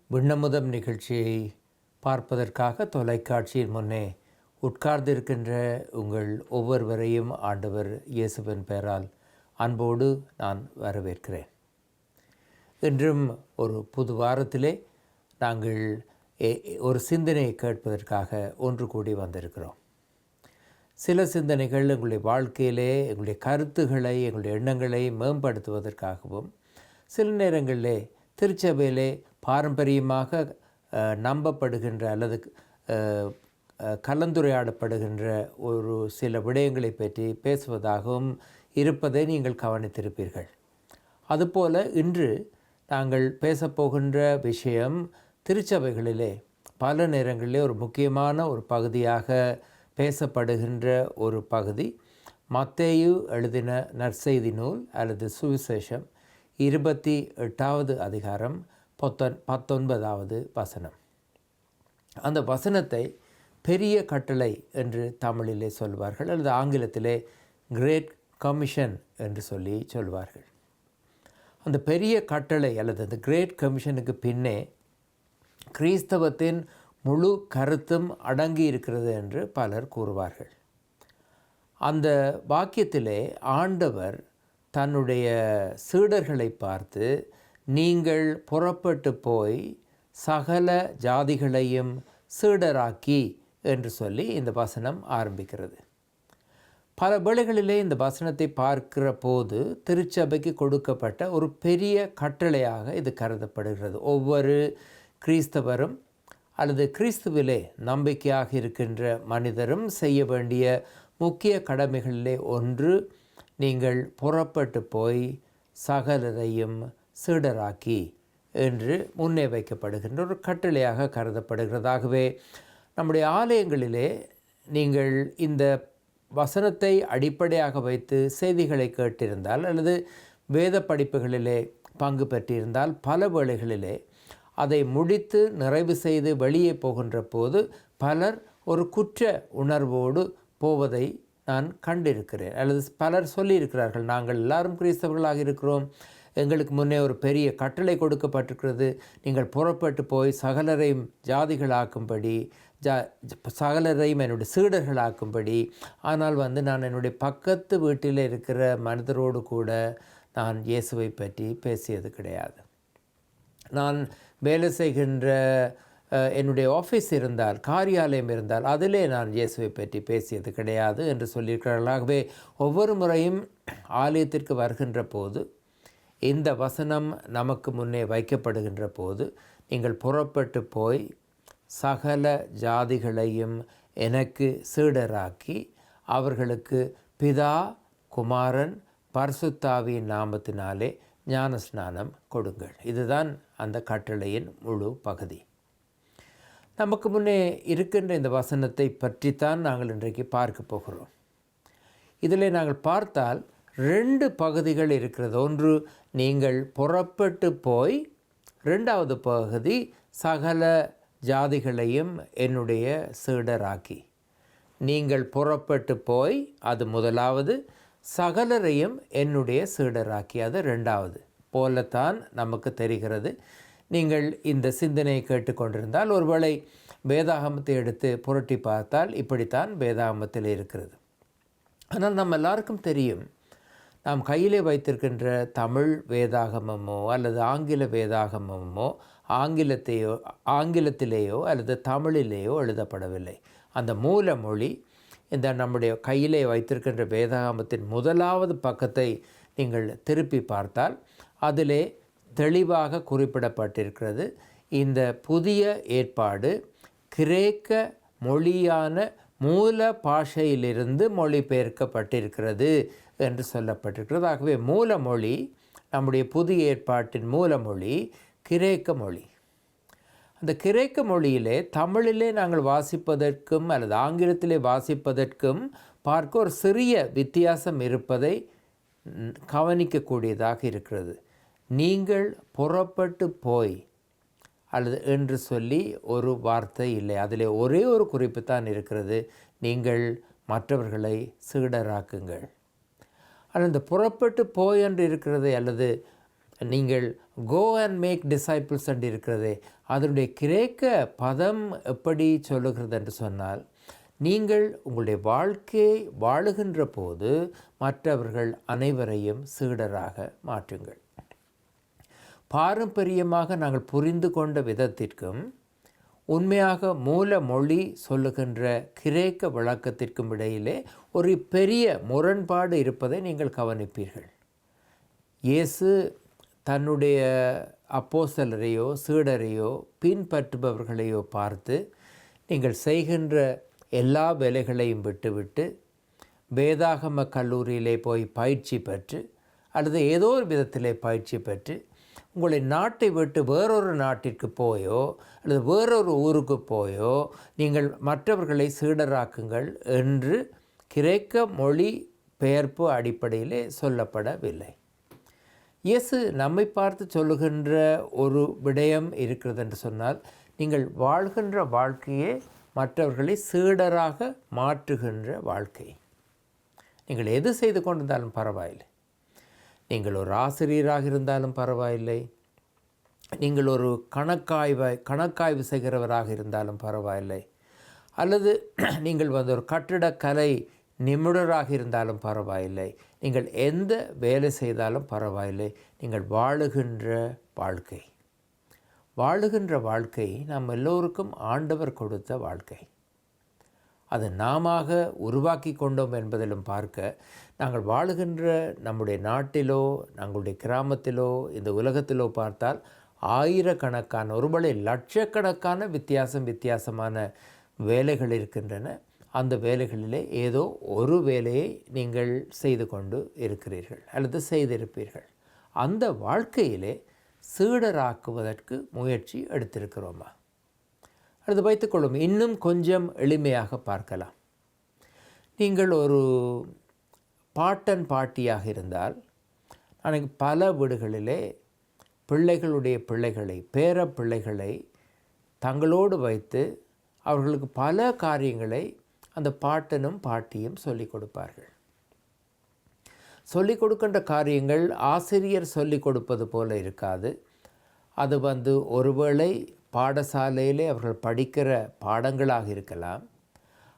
விண்ணமுதம் நிகழ்ச்சியை பார்ப்பதற்காக தொலைக்காட்சியின் முன்னே உட்கார்ந்திருக்கின்ற உங்கள் ஒவ்வொருவரையும் ஆண்டவர் இயேசுவின் பெயரால் அன்போடு நான் வரவேற்கிறேன். இன்றும் ஒரு புது வாரத்திலே நாங்கள் ஒரு சிந்தனையை கேட்பதற்காக ஒன்று கூடி வந்திருக்கிறோம். சில சிந்தனைகள் எங்களுடைய வாழ்க்கையிலே எங்களுடைய கருத்துக்களை, எங்களுடைய எண்ணங்களை மேம்படுத்துவதற்காகவும், சில நேரங்களிலே திருச்சபையிலே பாரம்பரியமாக நம்பப்படுகின்ற அல்லது கலந்துரையாடப்படுகின்ற ஒரு சில விடயங்களை பற்றி பேசுவதாகவும் இருப்பதை நீங்கள் கவனித்திருப்பீர்கள். அதுபோல இன்று நாங்கள் பேசப்போகின்ற விஷயம் திருச்சபைகளிலே பல நேரங்களிலே ஒரு முக்கியமான ஒரு பகுதியாக பேசப்படுகின்ற ஒரு பகுதி. மத்தேயு எழுதின நற்செய்தி நூல் அல்லது சுவிசேஷம் 28வது அதிகாரம் 19வது வசனம். அந்த வசனத்தை பெரிய கட்டளை என்று தமிழிலே சொல்வார்கள், அல்லது ஆங்கிலத்திலே கிரேட் கமிஷன் என்று சொல்லி சொல்வார்கள். அந்த பெரிய கட்டளை அல்லது அந்த கிரேட் கமிஷனுக்கு பின்னே கிறிஸ்தவத்தின் முழு கருத்தும் அடங்கி இருக்கிறது என்று பலர் கூறுவார்கள். அந்த வாக்கியத்திலே ஆண்டவர் தன்னுடைய சீடர்களை பார்த்து, நீங்கள் புறப்பட்டு போய் சகல ஜாதிகளையும் சீடராக்கி என்று சொல்லி இந்த வசனம் ஆரம்பிக்கிறது. பல வேளைகளிலே இந்த வசனத்தை பார்க்கிற போது திருச்சபைக்கு கொடுக்கப்பட்ட ஒரு பெரிய கட்டளையாக இது கருதப்படுகிறது. ஒவ்வொரு கிறிஸ்தவரும் அல்லது கிறிஸ்துவிலே நம்பிக்கையாக இருக்கின்ற மனிதரும் செய்ய வேண்டிய முக்கிய கடமைகளிலே ஒன்று, நீங்கள் புறப்பட்டு போய் சகலரையும் சீடராக்கி என்று முன்னே வைக்கப்படுகின்ற ஒரு கட்டளையாக கருதப்படுகிறதாகவே நம்முடைய ஆலயங்களிலே நீங்கள் இந்த வசனத்தை அடிப்படையாக வைத்து செய்திகளை கேட்டிருந்தால் அல்லது வேத படிப்புகளிலே பங்கு பெற்றிருந்தால் பல வேளைகளிலே அதை முடித்து நிறைவு செய்து வெளியே போகின்ற போது பலர் ஒரு குற்ற உணர்வோடு போவதை நான் கண்டிருக்கிறேன். அல்லது பலர் சொல்லியிருக்கிறார்கள், நாங்கள் எல்லாரும் கிறிஸ்தவர்களாக இருக்கிறோம், எங்களுக்கு முன்னே ஒரு பெரிய கட்டளை கொடுக்கப்பட்டிருக்கிறது, நீங்கள் புறப்பட்டு போய் சகலரையும் ஜாதிகளாக்கும்படி, சகலரையும் என்னுடைய சீடர்களாக்கும்படி. ஆனால் நான் என்னுடைய பக்கத்து வீட்டில் இருக்கிற மனிதரோடு கூட நான் இயேசுவை பற்றி பேசியது கிடையாது. நான் வேலை செய்கின்ற என்னுடைய ஆஃபீஸ் இருந்தால், காரியாலயம் இருந்தால், அதிலே நான் இயேசுவை பற்றி பேசியது கிடையாது என்று சொல்லியிருக்கிறார்களாகவே ஒவ்வொரு முறையும் ஆலயத்திற்கு வருகின்ற போது இந்த வசனம் நமக்கு முன்னே வைக்கப்படுகின்ற போது, நீங்கள் புறப்பட்டு போய் சகல ஜாதிகளையும் எனக்கு சீடராக்கி அவர்களுக்கு பிதா, குமாரன், பரிசுத்தாவியின் நாமத்தினாலே ஞானஸ்நானம் கொடுங்கள். இதுதான் அந்த கட்டளையின் முழு பகுதி. நமக்கு முன்னே இருக்கின்ற இந்த வசனத்தை பற்றித்தான் நாங்கள் இன்றைக்கு பார்க்க போகிறோம். இதில் நாங்கள் பார்த்தால் 2 பகுதிகள் இருக்கிறது. ஒன்று, நீங்கள் புறப்பட்டு போய், 2வது பகுதி சகல ஜாதிகளையும் என்னுடைய சீடராக்கி. நீங்கள் புறப்பட்டு போய், அது முதலாவது. சகலரையும் என்னுடைய சீடராக்கி, அது 2வது போலத்தான் நமக்கு தெரிகிறது. நீங்கள் இந்த சிந்தனையை கேட்டுக்கொண்டிருந்தால் ஒருவேளை வேதாகமத்தை எடுத்து புரட்டி பார்த்தால் இப்படித்தான் வேதாகமத்தில் இருக்கிறது. ஆனால் நம்ம எல்லாருக்கும் தெரியும், நாம் கையிலே வைத்திருக்கின்ற தமிழ் வேதாகமமோ அல்லது ஆங்கில வேதாகமமோ ஆங்கிலத்திலேயோ அல்லது தமிழிலேயோ எழுதப்படவில்லை. அந்த மூல மொழி இந்த நம்முடைய கையிலே வைத்திருக்கின்ற வேதாகமத்தின் முதலாவது பக்கத்தை நீங்கள் திருப்பி பார்த்தால் அதிலே தெளிவாக குறிப்பிடப்பட்டிருக்கிறது, இந்த புதிய ஏற்பாடு கிரேக்க மொழியான மூல பாஷையிலிருந்து மொழிபெயர்க்கப்பட்டிருக்கிறது என்று சொல்லப்பட்டிருக்கிறது. ஆகவே மூல மொழி, நம்முடைய புதிய ஏற்பாட்டின் மூல மொழி கிரேக்க மொழி. அந்த கிரேக்க மொழியிலே தமிழிலே நாங்கள் வாசிப்பதற்கும் அல்லது ஆங்கிலத்திலே வாசிப்பதற்கும் பார்க்க ஒரு சிறிய வித்தியாசம் இருப்பதை கவனிக்கக்கூடியதாக இருக்கிறது. நீங்கள் புறப்பட்டு போய் அல்லது என்று சொல்லி ஒரு வார்த்தை இல்லை. அதில் ஒரே ஒரு குறிப்பு தான் இருக்கிறது, நீங்கள் மற்றவர்களை சீடராக்குங்கள். ஆனால் இந்த புறப்பட்டு போய் என்று இருக்கிறது அல்லது நீங்கள் கோ அண்ட் மேக் டிசைபிள்ஸ் என்று இருக்கிறதே, அதனுடைய கிரேக்க பதம் எப்படி சொல்லுகிறது என்று சொன்னால், நீங்கள் உங்களுடைய வாழ்க்கையை வாழுகின்ற போது மற்றவர்கள் அனைவரையும் சீடராக மாற்றுங்கள். பாரம்பரியமாக நாங்கள் புரிந்து கொண்ட விதத்திற்கும் உண்மையாக மூல மொழி சொல்லுகின்ற கிரேக்க விளக்கத்திற்கும் இடையிலே ஒரு பெரிய முரண்பாடு இருப்பதை நீங்கள் கவனிப்பீர்கள். இயேசு தன்னுடைய அப்போஸ்தலரையோ சீடரையோ பின்பற்றுபவர்களையோ பார்த்து, நீங்கள் செய்கின்ற எல்லா வேலைகளையும் விட்டுவிட்டு வேதாகம கல்லூரியிலே போய் பயிற்சி பெற்று அல்லது ஏதோ ஒரு விதத்திலே பயிற்சி பெற்று உங்களை நாட்டை விட்டு வேறொரு நாட்டிற்கு போயோ அல்லது வேறொரு ஊருக்கு போயோ நீங்கள் மற்றவர்களை சீடராக்குங்கள் என்று கிரேக்க மொழி பெயர்ப்பு அடிப்படையிலே சொல்லப்படவில்லை. இயேசு நம்மை பார்த்து சொல்லுகின்ற ஒரு விடயம் இருக்கிறது என்று சொன்னால், நீங்கள் வாழ்கின்ற வாழ்க்கையே மற்றவர்களை சீடராக மாற்றுகின்ற வாழ்க்கை. நீங்கள் எது செய்து கொண்டிருந்தாலும் பரவாயில்லை. நீங்கள் ஒரு ஆசிரியராக இருந்தாலும் பரவாயில்லை, நீங்கள் ஒரு கணக்காய்வு செய்கிறவராக இருந்தாலும் பரவாயில்லை, அல்லது நீங்கள் ஒரு கட்டிடக்கலை நிபுணராக இருந்தாலும் பரவாயில்லை, நீங்கள் எந்த வேலை செய்தாலும் பரவாயில்லை. நீங்கள் வாழுகின்ற வாழ்க்கை நாம் எல்லோருக்கும் ஆண்டவர் கொடுத்த வாழ்க்கை. அது நாம உருவாக்கி கொண்டோம் என்பதிலும் பார்க்க, நாங்கள் வாழுகின்ற நம்முடைய நாட்டிலோ நம்முடைய கிராமத்திலோ இந்த உலகத்திலோ பார்த்தால் ஆயிரக்கணக்கான ஒருவேளை லட்சக்கணக்கான வித்தியாசமான வேலைகள் இருக்கின்றன. அந்த வேலைகளிலே ஏதோ ஒரு வேலையை நீங்கள் செய்து கொண்டு இருக்கிறீர்கள் அல்லது செய்திருப்பீர்கள். அந்த வாழ்க்கையிலே சீடராக்குவதற்கு முயற்சி எடுத்திருக்கிறோமா? அல்லது வைத்துக்கொள்ளும் இன்னும் கொஞ்சம் எளிமையாக பார்க்கலாம். நீங்கள் ஒரு பாட்டன் பாட்டியாக இருந்தால், அன்றைக்கு பல வீடுகளிலே பிள்ளைகளுடைய பிள்ளைகளை பேர பிள்ளைகளை தங்களோடு வைத்து அவர்களுக்கு பல காரியங்களை அந்த பாட்டனும் பாட்டியும் சொல்லிக் கொடுப்பார்கள். சொல்லிக் கொடுக்கின்ற காரியங்கள் ஆசிரியர் சொல்லிக் கொடுப்பது போல இருக்காது. அது ஒருவேளை பாடசாலையிலே அவர்கள் படிக்கிற பாடங்களாக இருக்கலாம்.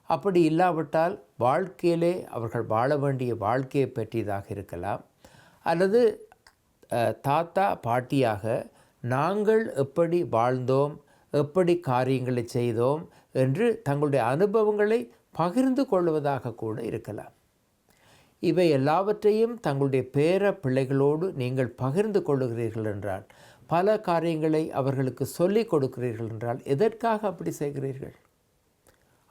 அப்படி இல்லாவிட்டால் வாழ்க்கையிலே அவர்கள் வாழ வேண்டிய வாழ்க்கையை பற்றியதாக இருக்கலாம். அல்லது தாத்தா பாட்டியாக நாங்கள் எப்படி வாழ்ந்தோம், எப்படி காரியங்களை செய்தோம் என்று தங்களுடைய அனுபவங்களை பகிர்ந்து கொள்வதாக கூட இருக்கலாம். இவை எல்லாவற்றையும் தங்களுடைய பேர பிள்ளைகளோடு நீங்கள் பகிர்ந்து கொள்ளுகிறீர்கள் என்றால், பல காரியங்களை அவர்களுக்கு சொல்லிக் கொடுக்கிறீர்கள் என்றால், எதற்காக அப்படி செய்கிறீர்கள்?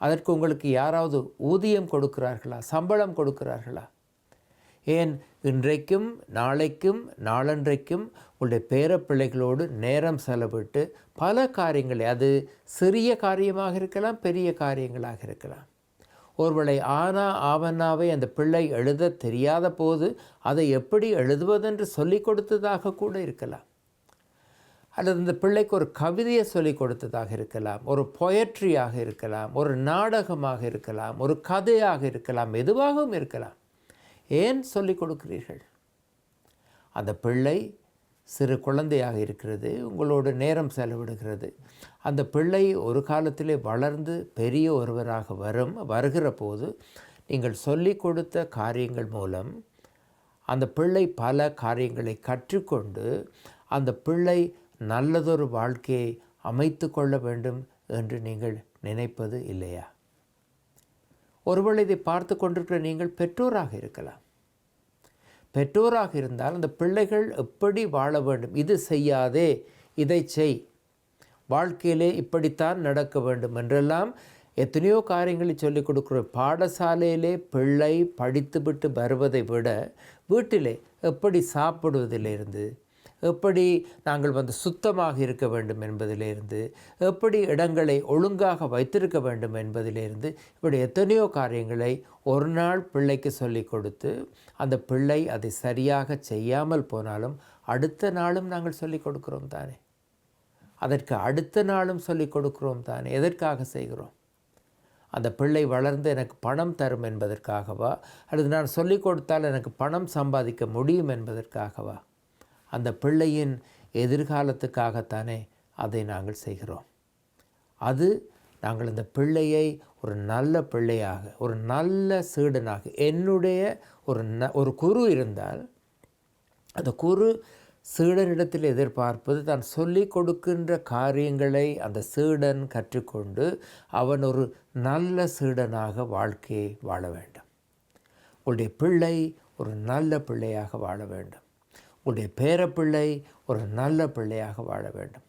அதற்கு உங்களுக்கு யாராவது ஊதியம் கொடுக்கிறார்களா? சம்பளம் கொடுக்கிறார்களா? ஏன் இன்றைக்கும் நாளைக்கும் நாளன்றைக்கும் உங்களுடைய பேர பிள்ளைகளோடு நேரம் செலவிட்டு பல காரியங்களை, அது சிறிய காரியமாக இருக்கலாம், பெரிய காரியங்களாக இருக்கலாம். ஒருவேளை ஆவணாவை அந்த பிள்ளை எழுத தெரியாத போது அதை எப்படி எழுதுவதென்று சொல்லிக் கொடுத்ததாக கூட இருக்கலாம். அல்லது அந்த பிள்ளைக்கு ஒரு கவிதையை சொல்லிக் கொடுத்ததாக இருக்கலாம், ஒரு பொயட்ரியாக இருக்கலாம், ஒரு நாடகமாக இருக்கலாம், ஒரு கதையாக இருக்கலாம், எதுவாகவும் இருக்கலாம். ஏன் சொல்லிக் கொடுக்கிறீர்கள்? அந்த பிள்ளை சிறு குழந்தையாக இருக்கிறது, உங்களோடு நேரம் செலவிடுகிறது. அந்த பிள்ளை ஒரு காலத்திலே வளர்ந்து பெரிய ஒருவராக வருகிற போது நீங்கள் சொல்லிக் கொடுத்த காரியங்கள் மூலம் அந்த பிள்ளை பல காரியங்களை கற்றுக்கொண்டு அந்த பிள்ளை நல்லதொரு வாழ்க்கையை அமைத்து கொள்ள வேண்டும் என்று நீங்கள் நினைப்பது இல்லையா? ஒருவேளை இதை பார்த்து கொண்டிருக்கிற நீங்கள் பெற்றோராக இருக்கலாம். பெற்றோராக இருந்தால் அந்த பிள்ளைகள் எப்படி வாழ வேண்டும், இது செய்யாதே, இதை செய், வாழ்க்கையிலே இப்படித்தான் நடக்க வேண்டும் என்றெல்லாம் எத்தனையோ காரியங்களை சொல்லிக் கொடுக்குற. பாடசாலையிலே பிள்ளை படித்துவிட்டு வருவதை விட வீட்டிலே எப்படி சாப்பிடுவதிலிருந்து, எப்படி நாங்கள் சுத்தமாக இருக்க வேண்டும் என்பதிலிருந்து, எப்படி இடங்களை ஒழுங்காக வைத்திருக்க வேண்டும் என்பதிலிருந்து, இப்படி எத்தனையோ காரியங்களை ஒரு நாள் பிள்ளைக்கு சொல்லிக் கொடுத்து அந்த பிள்ளை அதை சரியாக செய்யாமல் போனாலும் அடுத்த நாளும் நாங்கள் சொல்லிக் கொடுக்கிறோம் தானே. அதற்கு அடுத்த நாளும் சொல்லிக் கொடுக்கிறோம் தானே. எதற்காக செய்கிறோம்? அந்த பிள்ளை வளர்ந்து எனக்கு பணம் தரும் என்பதற்காகவா, அல்லது நான் சொல்லிக் கொடுத்தால் எனக்கு பணம் சம்பாதிக்க முடியும் என்பதற்காகவா? அந்த பிள்ளையின் எதிர்காலத்துக்காகத்தானே அதை நாங்கள் செய்கிறோம். அது நாங்கள் இந்த பிள்ளையை ஒரு நல்ல பிள்ளையாக, ஒரு நல்ல சீடனாக, என்னுடைய ஒரு குரு இருந்தால் அந்த குரு சீடனிடத்தில் எதிர்பார்ப்பது தான் சொல்லி கொடுக்கின்ற காரியங்களை அந்த சீடன் கற்றுக்கொண்டு அவன் ஒரு நல்ல சீடனாக வாழ்க்கையை வாழ வேண்டும். உங்களுடைய பிள்ளை ஒரு நல்ல பிள்ளையாக வாழ வேண்டும். உங்களுடைய பேரப்பிள்ளை ஒரு நல்ல பிள்ளையாக வாழ வேண்டும்.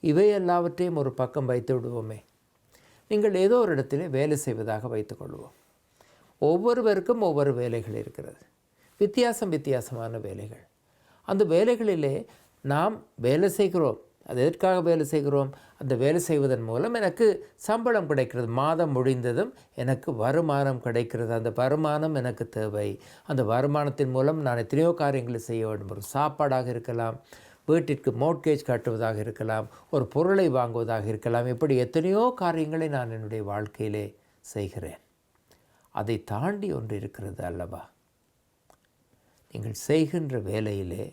இவை எல்லாவற்றையும் ஒரு பக்கம் வைத்து விடுவோமே. நீங்கள் ஏதோ ஒரு இடத்திலே வேலை செய்வதாக வைத்துக்கொள்வோம். ஒவ்வொருவருக்கும் ஒவ்வொரு வேலைகள் இருக்கிறது, வித்தியாசமான வேலைகள். அந்த வேலைகளிலே நாம் வேலை செய்கிறோம். அது எதற்காக வேலை செய்கிறோம்? அந்த வேலை செய்வதன் மூலம் எனக்கு சம்பளம் கிடைக்கிறது, மாதம் முடிந்ததும் எனக்கு வருமானம் கிடைக்கிறது. அந்த வருமானம் எனக்கு தேவை. அந்த வருமானத்தின் மூலம் நான் எத்தனையோ காரியங்களை செய்ய வேண்டும். ஒரு சாப்பாடாக இருக்கலாம், வீட்டிற்கு மோட்கேஜ் கட்டுவதாக இருக்கலாம், ஒரு பொருளை வாங்குவதாக இருக்கலாம். இப்படி எத்தனையோ காரியங்களை நான் என்னுடைய வாழ்க்கையிலே செய்கிறேன். அதை தாண்டி ஒன்று இருக்கிறது அல்லவா? நீங்கள் செய்கின்ற வேலையிலே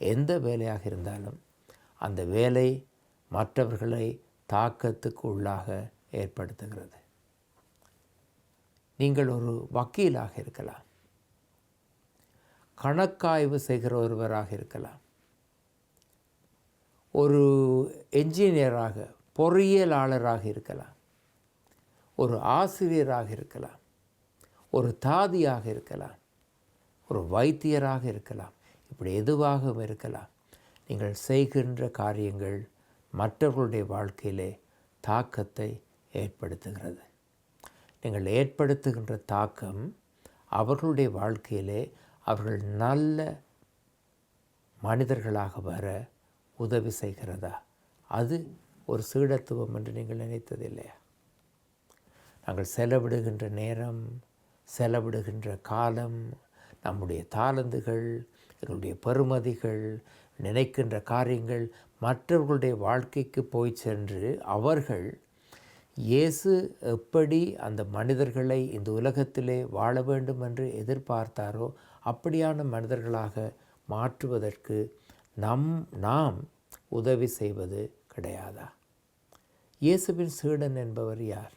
எந்த வேலையாக இருந்தாலும் அந்த வேலை மற்றவர்களை தாக்கத்துக்கு உள்ளாக ஏற்படுத்துகிறது. நீங்கள் ஒரு வக்கீலாக இருக்கலாம், கணக்காய்வு செய்கிற ஒருவராக இருக்கலாம், ஒரு என்ஜினியராக, பொறியியலாளராக இருக்கலாம், ஒரு ஆசிரியராக இருக்கலாம், ஒரு தாதியாக இருக்கலாம், ஒரு வைத்தியராக இருக்கலாம். இப்படி எதுவாகவும் இருக்கலாம். நீங்கள் செய்கின்ற காரியங்கள் மற்றவர்களுடைய வாழ்க்கையிலே தாக்கத்தை ஏற்படுத்துகிறது. நீங்கள் ஏற்படுத்துகின்ற தாக்கம் அவர்களுடைய வாழ்க்கையிலே அவர்கள் நல்ல மனிதர்களாக வர உதவி செய்கிறதா? அது ஒரு சீடத்துவம் என்று நீங்கள் நினைத்ததில்லையா? நாங்கள் செலவிடுகின்ற நேரம், செலவிடுகின்ற காலம், நம்முடைய தாளந்துகள், எங்களுடைய பெறுமதிகள், நினைக்கின்ற காரியங்கள் மற்றவர்களுடைய வாழ்க்கைக்கு போய் சென்று அவர்கள் இயேசு எப்படி அந்த மனிதர்களை இந்த உலகத்திலே வாழ வேண்டும் என்று எதிர்பார்த்தாரோ அப்படியான மனிதர்களாக மாற்றுவதற்கு நாம் உதவி செய்வது கிடையாதா? இயேசுவின் சீடன் என்பவர் யார்?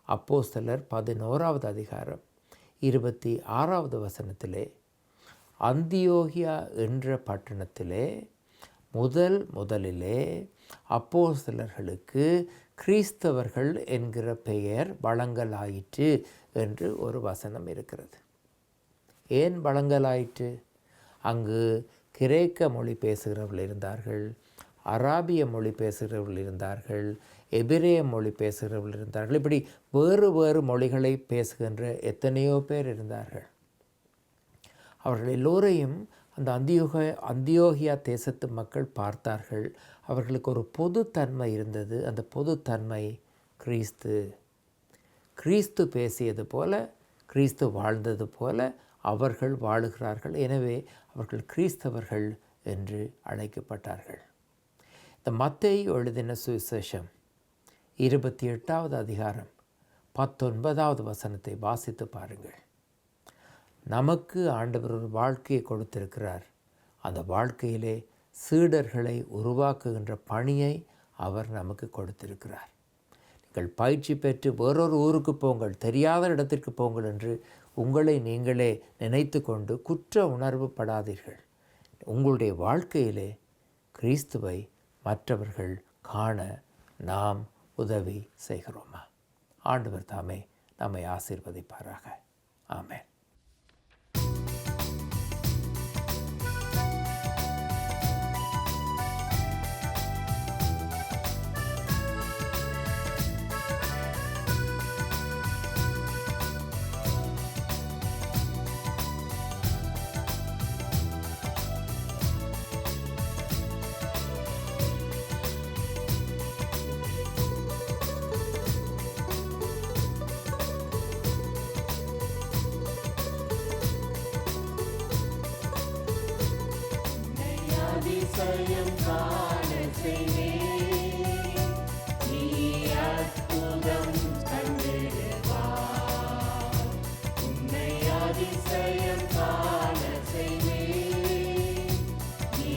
அப்போஸ்தலர் 11வது அதிகாரம் 26வது வசனத்திலே, அந்தியோகியா என்ற பட்டணத்திலே முதலிலே அப்போஸ்தலர்களுக்கு கிறிஸ்தவர்கள் என்கிற பெயர் வழங்கலாயிற்று என்று ஒரு வசனம் இருக்கிறது. ஏன் வழங்கலாயிற்று? அங்கு கிரேக்க மொழி பேசுகிறவர்கள் இருந்தார்கள், அராபிய மொழி பேசுகிறவர்கள் இருந்தார்கள், எபிரேய மொழி பேசுகிறவர்கள் இருந்தார்கள். இப்படி வேறு மொழிகளை பேசுகின்ற எத்தனையோ பேர் இருந்தார்கள். அவர்கள் எல்லோரையும் அந்த அந்தியோகியா தேசத்து மக்கள் பார்த்தார்கள். அவர்களுக்கு ஒரு பொதுத்தன்மை இருந்தது. அந்த பொதுத்தன்மை கிறிஸ்து பேசியது போல, கிறிஸ்து வாழ்ந்தது போல அவர்கள் வாழுகிறார்கள். எனவே அவர்கள் கிறிஸ்தவர்கள் என்று அழைக்கப்பட்டார்கள். இந்த மத்தேயு எழுதின சுவிசேஷம் 28வது அதிகாரம் 19வது வசனத்தை வாசித்து பாருங்கள். நமக்கு ஆண்டவர் ஒரு வாழ்க்கையை கொடுத்திருக்கிறார். அந்த வாழ்க்கையிலே சீடர்களை உருவாக்குகின்ற பணியை அவர் நமக்கு கொடுத்திருக்கிறார். நீங்கள் பயிற்சி பெற்று வேறொரு ஊருக்கு போங்கள், தெரியாத இடத்திற்கு போங்கள் என்று உங்களை நீங்களே நினைத்து கொண்டு குற்ற உணர்வு படாதீர்கள். உங்களுடைய வாழ்க்கையிலே கிறிஸ்துவை மற்றவர்கள் காண நாம் உதவி செய்கிறோமா? ஆண்டவர் தாமே நம்மை ஆசீர்வதிப்பாராக. ஆமென். அதிசயம் காண செய்வேன், நீ அற்புதம் கண்டிடுவாய். உன்னை அதிசயம் காண செய்வேன், நீ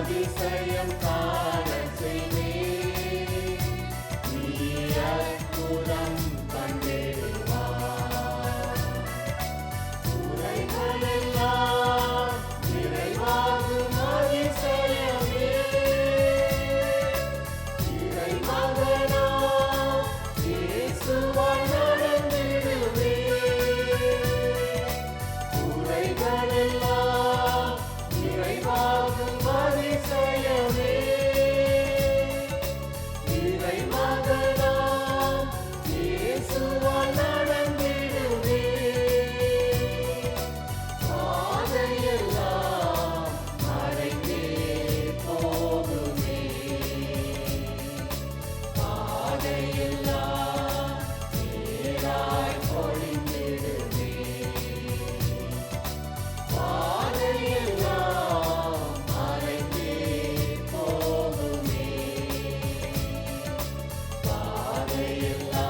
அதிசயம் காண செய்வேன். நீ அற்புதம் பண்ணிடுவாய். குறைகளெல்லாம் நிறைவாகும் அதிசயமே. இறைமகனாம் இயேசுவால் நடந்திடுவேன். குறைகளெல்லாம் நிறைவாகும் அதிசயமே. இறைமகனாம் இயேசுவால் நடந்திடுவேன். பாதையெல்லாம் மறைந்தே போகுமே. பாதையெல்லாம் நேராய் பொழிந்திடுமே. பாதையெல்லாம் மறைந்தே போகுமே. பாதையெல்லாம்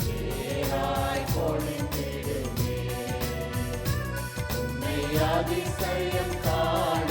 நேராய் பொழிந்திடுமே. உன்னை அதிசயம் காண